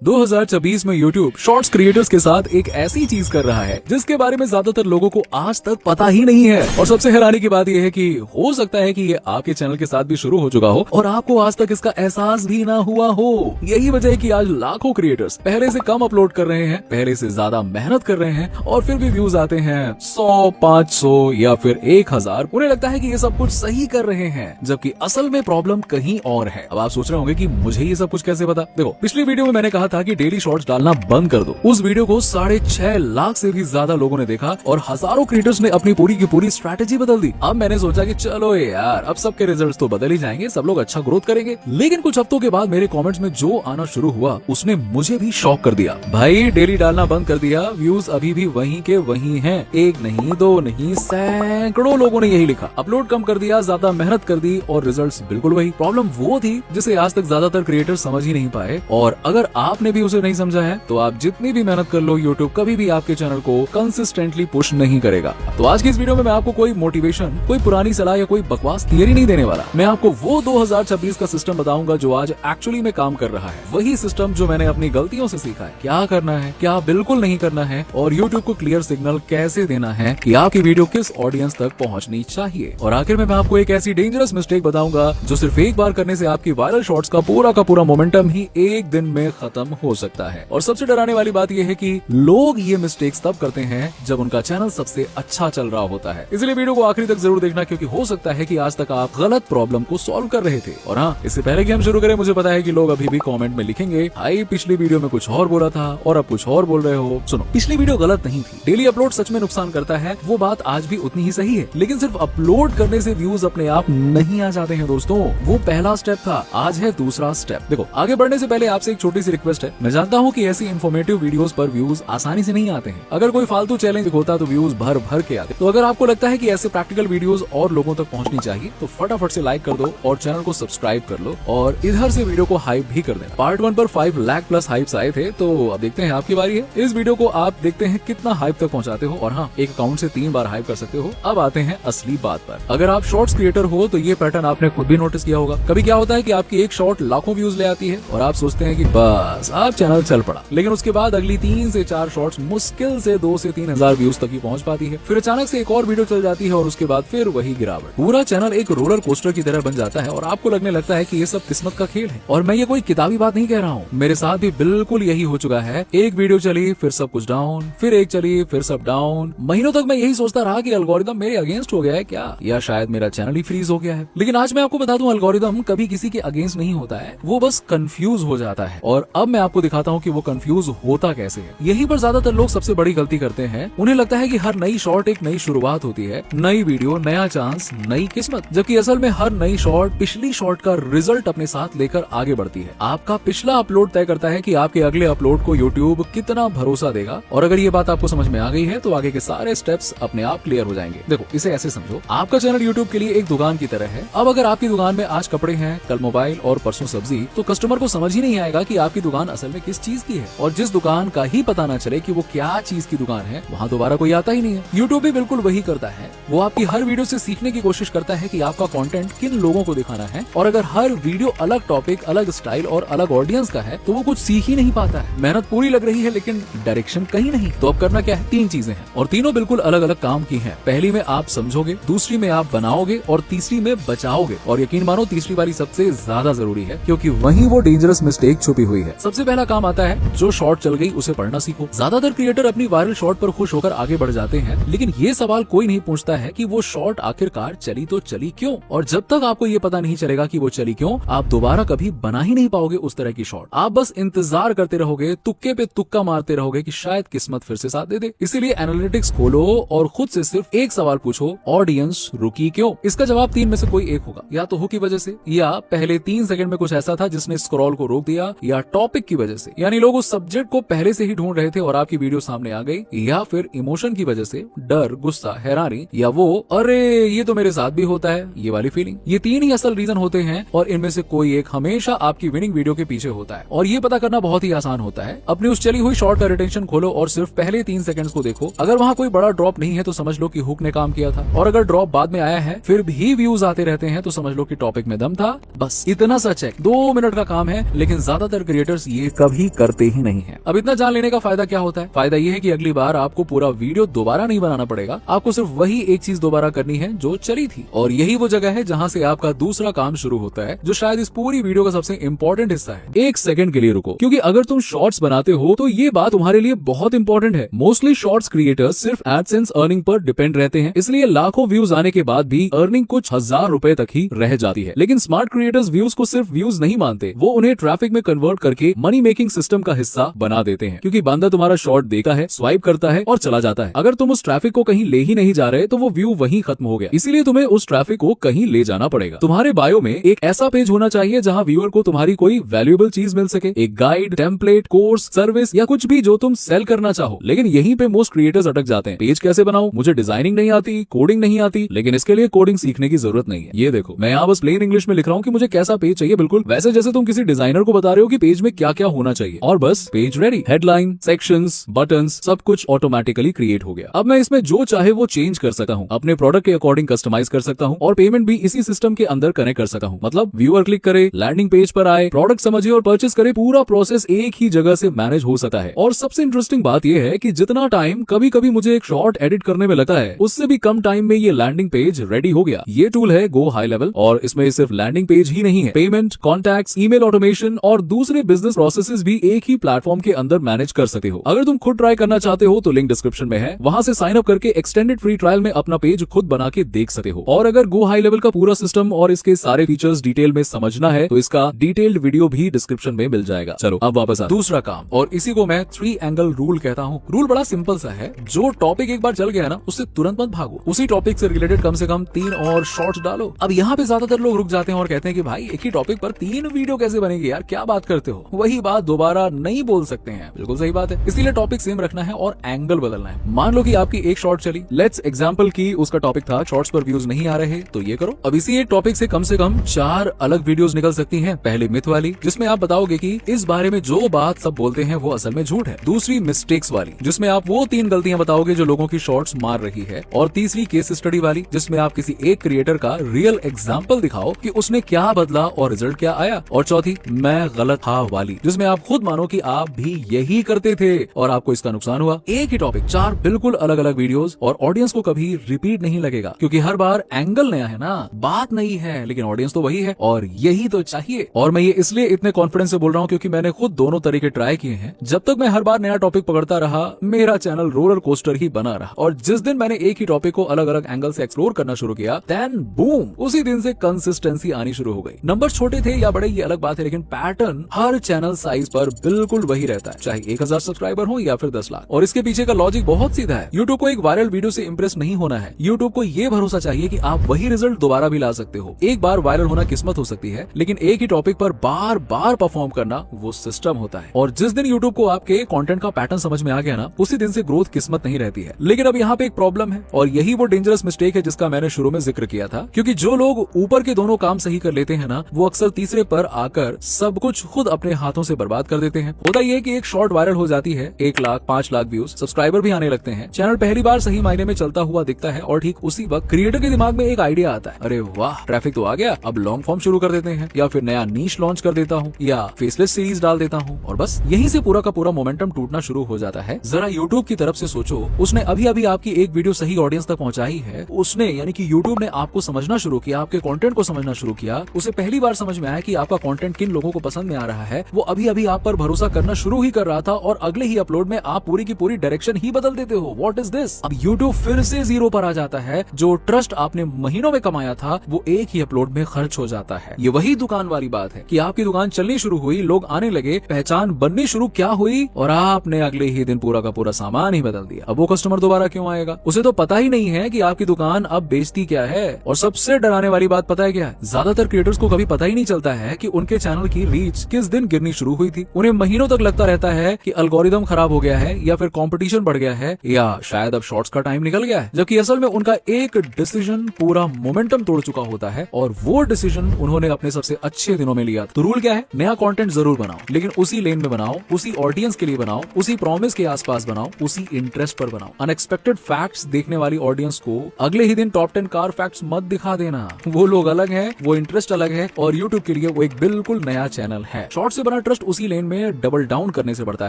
2026 में YouTube shorts creators के साथ एक ऐसी चीज कर रहा है जिसके बारे में ज्यादातर लोगों को आज तक पता ही नहीं है। और सबसे हैरानी की बात यह है कि हो सकता है कि ये आपके चैनल के साथ भी शुरू हो चुका हो और आपको आज तक इसका एहसास भी ना हुआ हो। यही वजह है कि आज लाखों क्रिएटर्स पहले से कम अपलोड कर रहे हैं, पहले से ज्यादा मेहनत कर रहे हैं और फिर भी व्यूज आते हैं 100, 500 या फिर 1000। उन्हें लगता है कि ये सब कुछ सही कर रहे हैं, जबकि असल में प्रॉब्लम कहीं और है। अब आप सोच रहे होंगे कि मुझे ये सब कुछ कैसे पता। देखो, पिछली वीडियो में मैंने कहा था कि डेली शॉर्ट्स डालना बंद कर दो। उस वीडियो को 6.5 लाख से भी ज्यादा लोगों ने देखा और हजारों क्रिएटर्स ने अपनी पूरी की पूरी स्ट्रैटेजी बदल दी। अब मैंने सोचा कि चलो यार, अब सबके रिजल्ट्स तो बदल ही जाएंगे, सब लोग अच्छा ग्रोथ करेंगे। लेकिन कुछ हफ्तों के बाद मेरे कमेंट्स में जो आना शुरू हुआ उसने मुझे भी शॉक कर दिया। भाई डेली डालना बंद कर दिया, व्यूज अभी भी वहीं के वहीं हैं। एक नहीं, दो नहीं, सैकड़ों लोगों ने यही लिखा। अपलोड कम कर दिया, ज्यादा मेहनत कर दी और रिजल्ट्स बिल्कुल वही। प्रॉब्लम वो थी जिसे आज तक ज्यादातर क्रिएटर समझ ही नहीं पाए, और अगर आपने भी उसे नहीं समझा है तो आप जितनी भी मेहनत कर लो, YouTube कभी भी आपके चैनल को कंसिस्टेंटली पुश नहीं करेगा। तो आज की इस वीडियो में मैं आपको कोई मोटिवेशन, कोई पुरानी सलाह या कोई बकवास थियरी नहीं देने वाला। मैं आपको वो 2026 का सिस्टम बताऊंगा जो आज एक्चुअली में काम कर रहा है। वही सिस्टम जो मैंने अपनी गलतियों से सीखा है, क्या करना है, क्या बिल्कुल नहीं करना है, और YouTube को क्लियर सिग्नल कैसे देना है कि आपकी वीडियो किस ऑडियंस तक पहुंचनी चाहिए। और आखिर में मैं आपको एक ऐसी डेंजरस मिस्टेक बताऊंगा जो सिर्फ एक बार करने से आपकी वायरल शॉर्ट्स का पूरा मोमेंटम ही एक दिन में खत्म हो सकता है। और सबसे डराने वाली बात यह है कि लोग ये मिस्टेक्स तब करते हैं जब उनका चैनल सबसे अच्छा चल रहा होता है। इसलिए वीडियो को आखिरी तक जरूर देखना, क्योंकि हो सकता है कि आज तक आप गलत प्रॉब्लम को सॉल्व कर रहे थे। और हाँ, इससे पहले कि हम शुरू करें, मुझे पता है कि लोग अभी भी कमेंट में लिखेंगे, भाई पिछली वीडियो में कुछ और बोला था और अब कुछ और बोल रहे हो। सुनो, पिछली वीडियो गलत नहीं थी। डेली अपलोड सच में नुकसान करता है, वो बात आज भी उतनी ही सही है। लेकिन सिर्फ अपलोड करने से व्यूज अपने आप नहीं आ जाते हैं दोस्तों। वो पहला स्टेप था, आज है दूसरा स्टेप। देखो, आगे बढ़ने से पहले आपसे एक छोटी सी रिक्वेस्ट है। मैं जानता हूँ कि ऐसी इन्फॉर्मेटिव वीडियोस पर व्यूज आसानी से नहीं आते हैं। अगर कोई फालतू चैलेंज होता तो व्यूज भर भर के आते। तो अगर आपको लगता है कि ऐसे प्रैक्टिकल वीडियोस और लोगों तक पहुंचनी चाहिए तो फटाफट से लाइक कर दो और चैनल को सब्सक्राइब कर लो, और इधर से वीडियो को हाइप भी कर देना। पार्ट 1 पर 5 लाख प्लस हाइप्स आए थे, तो अब देखते हैं आपकी बारी है। इस वीडियो को आप देखते हैं कितना हाइप तक पहुंचाते हो। और हाँ, एक अकाउंट से 3 बार हाइप कर सकते हो। अब आते हैं असली बात पर। अगर आप शॉर्ट्स क्रिएटर हो तो ये पैटर्न आपने खुद भी नोटिस किया होगा। कभी क्या होता है कि आपकी एक शॉर्ट लाखों व्यूज ले आती है और आप सोचते हैं कि बस आप चैनल चल पड़ा। लेकिन उसके बाद अगली 3 से 4 शॉर्ट्स मुश्किल से 2 से 3 हजार व्यूज तक ही पहुंच पाती है। फिर अचानक से एक और वीडियो चल जाती है और उसके बाद फिर वही गिरावट। पूरा चैनल एक रोलर कोस्टर की तरह बन जाता है और आपको लगने लगता है कि ये सब किस्मत का खेल है। और मैं ये कोई किताबी बात नहीं कह रहा हूँ, मेरे साथ भी बिल्कुल यही हो चुका है। एक वीडियो चली, फिर सब कुछ डाउन, फिर एक चली, फिर सब डाउन। महीनों तक मैं यही सोचता रहा कि एल्गोरिदम मेरे अगेंस्ट हो गया है क्या, या शायद मेरा चैनल ही फ्रीज हो गया है। लेकिन आज मैं आपको बता दूं, एल्गोरिदम कभी किसी के अगेंस्ट नहीं होता है, वो बस कंफ्यूज हो जाता है। और अब मैं आपको दिखाता हूँ कि वो कंफ्यूज होता कैसे है। यही पर ज्यादातर लोग सबसे बड़ी गलती करते हैं। उन्हें लगता है कि हर नई शॉर्ट एक नई शुरुआत होती है, नई वीडियो, नया चांस, नई किस्मत। जबकि असल में हर नई शॉर्ट पिछली शॉर्ट का रिजल्ट अपने साथ लेकर आगे बढ़ती है। आपका पिछला अपलोड तय करता है कि आपके अगले अपलोड को यूट्यूब कितना भरोसा देगा। और अगर ये बात आपको समझ में आ गई है तो आगे के सारे स्टेप्स अपने आप क्लियर हो जाएंगे। देखो, इसे ऐसे समझो, आपका चैनल यूट्यूब के लिए एक दुकान की तरह है। अब अगर आपकी दुकान में आज कपड़े हैं, कल मोबाइल और परसों सब्जी, तो कस्टमर को समझ ही नहीं आएगा कि आपकी दुकान असल में किस चीज की है। और जिस दुकान का ही पता न चले कि वो क्या चीज की दुकान है, वहाँ दोबारा कोई आता ही नहीं है। यूट्यूब भी बिल्कुल वही करता है। वो आपकी हर वीडियो से सीखने की कोशिश करता है कि आपका कंटेंट किन लोगों को दिखाना है। और अगर हर वीडियो अलग टॉपिक, अलग स्टाइल और अलग ऑडियंस का है तो वो कुछ सीख ही नहीं पाता है। मेहनत पूरी लग रही है लेकिन डायरेक्शन कहीं नहीं। तो अब करना क्या है? 3 चीजें हैं और तीनों बिल्कुल अलग अलग काम की हैं। पहली में आप समझोगे, दूसरी में आप बनाओगे और तीसरी में बचाओगे। और यकीन मानो, तीसरी वाली सबसे ज्यादा जरूरी है, क्योंकि वहीं वो डेंजरस मिस्टेक छुपी हुई है। सबसे पहला काम आता है, जो शॉर्ट चल गई उसे पढ़ना सीखो। ज्यादातर क्रिएटर अपनी वायरल शॉर्ट पर खुश होकर आगे बढ़ जाते हैं, लेकिन ये सवाल कोई नहीं पूछता है कि वो शॉर्ट आखिरकार चली तो चली क्यों। और जब तक आपको ये पता नहीं चलेगा कि वो चली क्यों, आप दोबारा कभी बना ही नहीं पाओगे उस तरह की शॉर्ट। आप बस इंतजार करते रहोगे, तुक्के पे तुक्का मारते रहोगे कि शायद किस्मत फिर से साथ दे दे। इसीलिए एनालिटिक्स खोलो और खुद से सिर्फ एक सवाल पूछो, ऑडियंस रुकी क्यों? इसका जवाब 3 में से कोई एक होगा। या तो हुक की वजह से, या पहले 3 सेकंड में कुछ ऐसा था जिसने स्क्रॉल को रोक दिया, या टॉपिक की वजह से, यानी लोग उस सब्जेक्ट को पहले से ही ढूंढ रहे थे और आपकी वीडियो सामने आ गई, या फिर इमोशन की वजह से, डर, गुस्सा, हैरानी, या वो अरे ये तो मेरे साथ भी होता है ये वाली फीलिंग। ये 3 ही असल रीजन होते हैं और इनमें से कोई एक हमेशा आपकी विनिंग वीडियो के पीछे होता है। और ये पता करना बहुत ही आसान होता है। अपनी उस चली हुई शॉर्ट का रिटेंशन खोलो और सिर्फ पहले 3 सेकंड्स को देखो। अगर वहाँ कोई बड़ा ड्रॉप नहीं है तो समझ लो कि हुक ने काम किया था, और अगर ड्रॉप बाद में आया है फिर भी व्यूज आते रहते हैं तो समझ लो कि टॉपिक में दम था। बस इतना सा चेक 2 मिनट का काम है, लेकिन ज्यादातर क्रिएटर्स क्रिएटर्स ये कभी करते ही नहीं है। अब इतना जान लेने का फायदा क्या होता है? फायदा ये है कि अगली बार आपको पूरा वीडियो दोबारा नहीं बनाना पड़ेगा, आपको सिर्फ वही एक चीज दोबारा करनी है जो चली थी, और यही वो जगह है जहाँ से आपका दूसरा काम शुरू होता है, जो शायद इस पूरी वीडियो का सबसे इंपॉर्टेंट हिस्सा है। एक सेकंड के लिए रुको, क्योंकि अगर तुम शॉर्ट्स बनाते हो तो ये बात तुम्हारे लिए बहुत इंपॉर्टेंट है। मोस्टली शॉर्ट्स क्रिएटर्स सिर्फ एडसेंस अर्निंग पर डिपेंड रहते हैं, इसलिए लाखों व्यूज आने के बाद भी अर्निंग कुछ हजार रुपए तक ही रह जाती है। लेकिन स्मार्ट क्रिएटर्स व्यूज को सिर्फ व्यूज नहीं मानते, वो उन्हें ट्रैफिक में कन्वर्ट करके मनी मेकिंग सिस्टम का हिस्सा बना देते हैं। क्योंकि बंदा तुम्हारा शॉर्ट देखा है, स्वाइप करता है और चला जाता है। अगर तुम उस ट्रैफिक को कहीं ले ही नहीं जा रहे तो वो व्यू वहीं खत्म हो गया। इसीलिए तुम्हें उस ट्रैफिक को कहीं ले जाना पड़ेगा। तुम्हारे बायो में एक ऐसा पेज होना चाहिए जहां व्यूअर को तुम्हारी कोई वैल्यूएबल चीज मिल सके, एक गाइड, टेम्पलेट, कोर्स, सर्विस या कुछ भी जो तुम सेल करना चाहो। लेकिन यहीं पे मोस्ट क्रिएटर्स अटक जाते हैं। पेज कैसे बनाऊं? मुझे डिजाइनिंग नहीं आती, कोडिंग नहीं आती। लेकिन इसके लिए कोडिंग सीखने की जरूरत नहीं है। ये देखो, मैं यहाँ बस प्लेन इंग्लिश में लिख रहा हूँ कि मुझे कैसा पेज चाहिए, बिल्कुल वैसे जैसे तुम किसी डिजाइनर को बता रहे हो कि पेज में क्या क्या होना चाहिए, और बस page ready. Headline, sections, buttons, सब कुछ ऑटोमेटिकली क्रिएट हो गया। अब मैं इसमें जो चाहे वो चेंज कर सकता हूँ, अपने प्रोडक्ट के अकॉर्डिंग कस्टमाइज कर सकता हूँ, और पेमेंट भी इसी सिस्टम के अंदर कनेक्ट कर सकता हूँ। मतलब व्यूअर क्लिक करे, लैंडिंग पेज पर आए, प्रोडक्ट समझे और परचेस करे, पूरा प्रोसेस एक ही जगह से मैनेज हो सकता है। और सबसे इंटरेस्टिंग बात यह है कि जितना टाइम कभी कभी मुझे एक शॉर्ट एडिट करने में लगता है, उससे भी कम टाइम में ये लैंडिंग पेज रेडी हो गया। ये टूल है गो हाई लेवल, और इसमें सिर्फ लैंडिंग पेज ही नहीं है, पेमेंट, कॉन्टैक्ट्स, ईमेल ऑटोमेशन और दूसरे बिजनेस प्रोसेसेस भी एक ही प्लेटफॉर्म के अंदर मैनेज कर सकते हो। अगर तुम खुद ट्राई करना चाहते हो तो लिंक डिस्क्रिप्शन में है, वहां से साइन अप करके एक्सटेंडेड फ्री ट्रायल में अपना पेज खुद बना के देख सकते हो। और अगर गो हाई लेवल का पूरा सिस्टम और इसके सारे फीचर्स डिटेल में समझना है तो इसका डिटेल्ड वीडियो भी डिस्क्रिप्शन में मिल जाएगा। चलो अब वापस आ दूसरा काम, और इसी को मैं 3 एंगल रूल कहता हूँ। रूल बड़ा सिंपल सा है, जो टॉपिक एक बार चल गया ना उससे तुरंत मत भागो, उसी टॉपिक से रिलेटेड कम से कम 3 और शॉर्ट्स डालो। अब यहाँ पे ज्यादातर लोग रुक जाते हैं और कहते हैं कि भाई एक ही टॉपिक पर 3 वीडियो कैसे बनेगी यार, क्या बात करते हो? वही बात दोबारा नहीं बोल सकते हैं, बिल्कुल सही बात है। इसीलिए टॉपिक सेम रखना है और एंगल बदलना है। मान लो कि आपकी एक शॉर्ट चली, लेट्स एग्जांपल की उसका टॉपिक था शॉर्ट्स पर व्यूज नहीं आ रहे, तो ये करो। अब इसी एक टॉपिक से कम 4 अलग वीडियोस निकल सकती हैं। पहले मिथ वाली, जिसमें आप बताओगे कि इस बारे में जो बात सब बोलते हैं वो असल में झूठ है। दूसरी मिस्टेक्स वाली, जिसमें आप वो 3 गलतियां बताओगे जो लोगों की शॉर्ट्स मार रही है। और तीसरी केस स्टडी वाली, जिसमें आप किसी एक क्रिएटर का रियल एग्जाम्पल दिखाओ कि उसने क्या बदला और रिजल्ट क्या आया। और चौथी मैं गलत था वाली, जिसमें आप खुद मानो कि आप भी यही करते थे और आपको इसका नुकसान हुआ। एक ही टॉपिक, 4 बिल्कुल अलग अलग वीडियोस, और ऑडियंस को कभी रिपीट नहीं लगेगा, क्योंकि हर बार एंगल नया है ना, बात नहीं है, लेकिन ऑडियंस तो वही है, और यही तो चाहिए। और मैं ये इसलिए इतने कॉन्फिडेंस से बोल रहा हूँ क्योंकि मैंने खुद दोनों तरीके ट्राई किए हैं। जब तक मैं हर बार नया टॉपिक पकड़ता रहा, मेरा चैनल रोलर कोस्टर ही बना रहा, और जिस दिन मैंने एक ही टॉपिक को अलग अलग एंगल से एक्सप्लोर करना शुरू किया, देन बूम, उसी दिन से कंसिस्टेंसी आनी शुरू हो गई। नंबर छोटे थे या बड़े ये अलग बात है, लेकिन पैटर्न हर चैनल साइज पर बिल्कुल वही रहता है, चाहे 1000 सब्सक्राइबर हो या फिर 10 लाख। और इसके पीछे का लॉजिक बहुत सीधा है। यूट्यूब को एक वायरल वीडियो से इंप्रेस नहीं होना है, यूट्यूब को ये भरोसा चाहिए कि आप वही रिजल्ट दोबारा भी ला सकते हो। एक बार वायरल होना किस्मत हो सकती है, लेकिन एक ही टॉपिक पर बार बार परफॉर्म करना वो सिस्टम होता है। और जिस दिन यूट्यूब को आपके कंटेंट का पैटर्न समझ में आ गया ना, उसी दिन से ग्रोथ किस्मत नहीं रहती है। लेकिन अब यहाँ पे एक प्रॉब्लम है, और यही वो डेंजरस मिस्टेक है जिसका मैंने शुरू में जिक्र किया था। क्योंकि जो लोग ऊपर के दोनों काम सही कर लेते हैं ना, वो अक्सर तीसरे पर आकर सब कुछ खुद अपने हाथों से बर्बाद कर देते हैं। होता ये कि एक शॉर्ट वायरल हो जाती है, 1 लाख 5 लाख व्यूज, सब्सक्राइबर भी आने लगते हैं, चैनल पहली बार सही मायने में चलता हुआ दिखता है, और ठीक उसी वक्त क्रिएटर के दिमाग में एक आइडिया आता है, अरे वाह ट्रैफिक तो आ गया, अब लॉन्ग फॉर्म शुरू कर देते हैं, या फिर नया नीश लॉन्च कर देता हूँ, या फेसलेस सीरीज डाल देता हूँ, और बस यहीं से पूरा का पूरा मोमेंटम टूटना शुरू हो जाता है। जरा यूट्यूब की तरफ से सोचो, उसने अभी अभी आपकी एक वीडियो सही ऑडियंस तक पहुंचाई है, उसने यानी कि यूट्यूब ने आपको समझना शुरू किया, आपके कंटेंट को समझना शुरू किया, उसे पहली बार समझ में आया कि आपका कंटेंट किन लोगों को पसंद में आ रहा है, वो अभी अभी आप पर भरोसा करना शुरू ही कर रहा था, और अगले ही अपलोड में आप पूरी की पूरी डायरेक्शन ही बदल देते हो। What is this? अब यूट्यूब फिर से 0 पर आ जाता है। जो ट्रस्ट आपने महीनों में कमाया था, वो एक ही अपलोड में खर्च हो जाता है। ये वही दुकान वाली बात है कि आपकी दुकान चलनी शुरू हुई, लोग आने लगे, पहचान बननी शुरू क्या हुई, और आपने अगले ही दिन पूरा का पूरा सामान ही बदल दिया। अब वो कस्टमर दोबारा क्यों आएगा? उसे तो पता ही नहीं है कि आपकी दुकान अब बेचती क्या है। और सबसे डराने वाली बात पता है क्या है? ज्यादातर क्रिएटर्स को कभी पता ही नहीं चलता है कि उनके चैनल की रीच किस दिन गिरनी शुरू हुई थी। उन्हें महीनों तक लगता रहता है कि एल्गोरिदम खराब हो गया है, या फिर कंपटीशन बढ़ गया है, या शायद अब शॉर्ट्स का टाइम निकल गया है, जबकि असल में उनका एक डिसीजन पूरा मोमेंटम तोड़ चुका होता है, और वो डिसीजन उन्होंने अपने सबसे अच्छे दिनों में लिया। तो रूल क्या है? नया कंटेंट जरूर बनाओ, लेकिन उसी लेन में बनाओ, उसी ऑडियंस के लिए बनाओ, उसी प्रॉमिस के आसपास बनाओ, उसी इंटरेस्ट पर बनाओ। अनएक्सपेक्टेड फैक्ट्स देखने वाली ऑडियंस को अगले ही दिन टॉप 10 कार फैक्ट्स मत दिखा देना। वो लोग अलग हैं, वो इंटरेस्ट अलग है, और यूट्यूब के लिए वो एक बिल्कुल नया चैनल है। शॉर्ट से बना ट्रस्ट उसी लेन में डबल डाउन करने से बढ़ता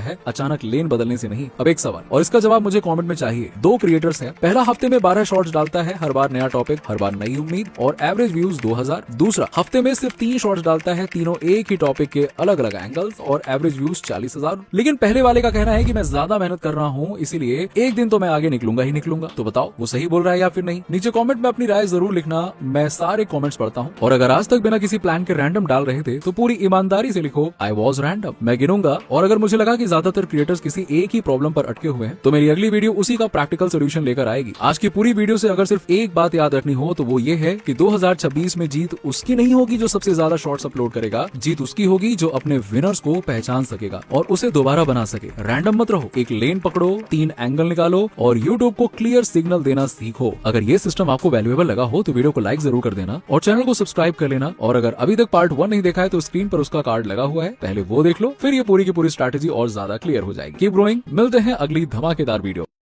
है, अचानक लेन बदलने से नहीं। अब एक सवाल और इसका जवाब मुझे कमेंट में चाहिए। 2 क्रिएटर्स हैं, पहला हफ्ते में 12 शॉर्ट्स डालता है, हर बार नया टॉपिक, हर बार नई उम्मीद और एवरेज व्यूज 2000। दूसरा हफ्ते में सिर्फ 3 शॉर्ट्स डालता है, तीनों एक ही टॉपिक के अलग अलग एंगल्स और एवरेज व्यूज 40,000। लेकिन पहले वाले का कहना है कि मैं ज्यादा मेहनत कर रहा हूँ, इसीलिए एक दिन तो मैं आगे निकलूंगा ही निकलूंगा। तो बताओ वो सही बोल रहा है या फिर नहीं? नीचे कमेंट में अपनी राय जरूर लिखना, मैं सारे कमेंट्स पढ़ता हूँ। और अगर आज तक बिना किसी प्लान के रैंडम डाल रहे थे तो पूरी ईमानदारी से लिखो आई वॉज रैंडम, मैं गिनूंगा। और अगर मुझे लगा कि ज्यादातर क्रिएटर्स किसी एक ही प्रॉब्लम पर अटके हुए हैं तो मेरी अगली वीडियो उसी का प्रैक्टिकल सोल्यूशन लेकर आएगी। आज की पूरी वीडियो से अगर सिर्फ एक बात याद रखनी हो तो वो ये है कि 2026 में जीत उसकी नहीं होगी जो सबसे ज्यादा शॉर्ट्स अपलोड करेगा, जीत उसकी होगी जो अपने विनर्स को पहचान सकेगा और उसे दोबारा बना सके। रैंडम मत रहो, एक लेन पकड़ो, 3 एंगल निकालो और यूट्यूब को क्लियर सिग्नल देना सीखो। अगर ये सिस्टम आपको वैल्यूएबल लगा हो तो वीडियो को लाइक जरूर कर देना और चैनल को सब्सक्राइब कर लेना। और अगर अभी तक पार्ट 1 नहीं देखा है तो स्क्रीन पर उसका कार्ड लगा हुआ है, पहले वो देख लो, फिर ये पूरी की पूरी स्ट्रैटेजी और ज्यादा क्लियर हो जाएगी। कीप ग्रोइंग, मिलते हैं अगली धमाकेदार वीडियो।